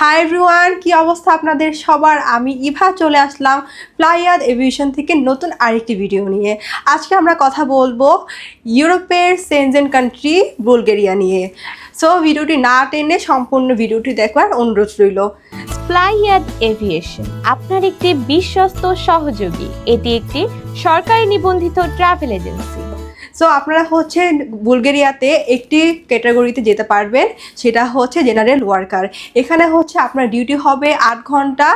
Hi everyone, কি অবস্থা আপনাদের সবার? আমি ইভা চলে আসলাম ফ্লাইয়াদ এভিয়েশন থেকে নতুন আরেকটি ভিডিও নিয়ে। আজকে আমরা কথা বলবো ইউরোপের সেনজেন কান্ট্রি বুলগেরিয়া নিয়ে। সো ভিডিওটি না টেনে সম্পূর্ণ ভিডিওটি দেখবার অনুরোধ রইল। ফ্লাইয়াদ এভিয়েশন আপনার একটি বিশ্বস্ত সহযোগী। এটি একটি সরকারি নিবন্ধিত ট্রাভেল এজেন্সি। সো আপনারা হচ্ছে বুলগেরিয়াতে একটি ক্যাটাগরিতে যেতে পারবেন, সেটা হচ্ছে জেনারেল ওয়ার্কার। এখানে হচ্ছে আপনার ডিউটি হবে 8 ঘন্টা,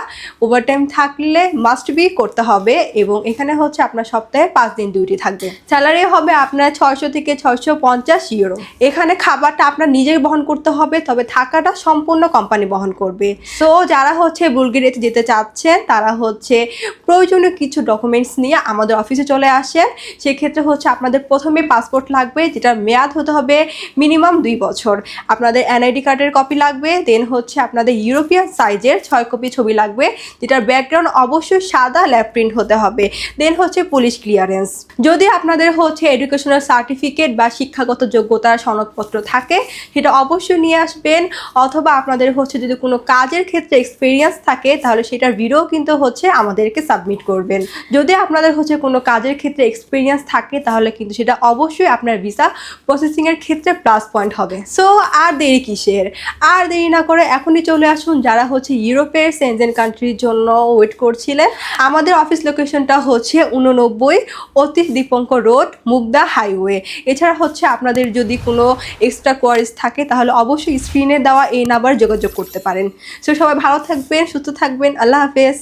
ওভারটাইম থাকলে মাস্ট বি করতে হবে, এবং এখানে হচ্ছে আপনার সপ্তাহে 5 দিন ডিউটি থাকবে। স্যালারি হবে আপনার 600 থেকে 650 ইউরো। এখানে খাবারটা আপনার নিজেই বহন করতে হবে, তবে থাকাটা সম্পূর্ণ কোম্পানি বহন করবে। সো যারা হচ্ছে বুলগেরিয়াতে যেতে চাচ্ছেন তারা হচ্ছে প্রয়োজনীয় কিছু ডকুমেন্টস নিয়ে আমাদের অফিসে চলে আসেন। সেক্ষেত্রে হচ্ছে আপনাদের প্রথমে পাসপোর্ট লাগবে, যেটার মেয়াদ হতে হবে মিনিমাম 2 বছর। আপনাদের এনআইডি কার্ডের কপি লাগবে। দেন হচ্ছে আপনাদের ইউরোপিয়ান সাইজের 6 কপি ছবি লাগবে, যেটার ব্যাকগ্রাউন্ড অবশ্যই সাদা ল্যাব প্রিন্ট হতে হবে। দেন হচ্ছে পুলিশ ক্লিয়ারেন্স। যদি আপনাদের হচ্ছে এডুকেশনাল সার্টিফিকেট বা শিক্ষাগত যোগ্যতার সনদপত্র থাকে সেটা অবশ্যই নিয়ে আসবেন, অথবা আপনাদের হচ্ছে যদি কোনো কাজের ক্ষেত্রে এক্সপিরিয়েন্স থাকে তাহলে সেটার ভিডিও কিন্তু হচ্ছে আমাদেরকে সাবমিট করবেন। যদি আপনাদের হচ্ছে কোনো কাজের ক্ষেত্রে এক্সপিরিয়েন্স থাকে তাহলে কিন্তু সেটা অবশ্যই আপনার ভিসা প্রসেসিংয়ের ক্ষেত্রে প্লাস পয়েন্ট হবে। সো আর দেরি কিসের? আর দেরি না করে এখনই চলে আসুন যারা হচ্ছে ইউরোপের সেনজেন কান্ট্রির জন্য ওয়েট করছিলেন। আমাদের অফিস লোকেশনটা হচ্ছে 89 অতীশ দীপঙ্কর রোড, মুগদা হাইওয়ে। এছাড়া হচ্ছে আপনাদের যদি কোনো এক্সট্রা কোয়ারিজ থাকে তাহলে অবশ্যই স্ক্রিনে দেওয়া এই নাম্বার যোগাযোগ করতে পারেন। সো সবাই ভালো থাকবেন, সুস্থ থাকবেন। আল্লাহ হাফেজ।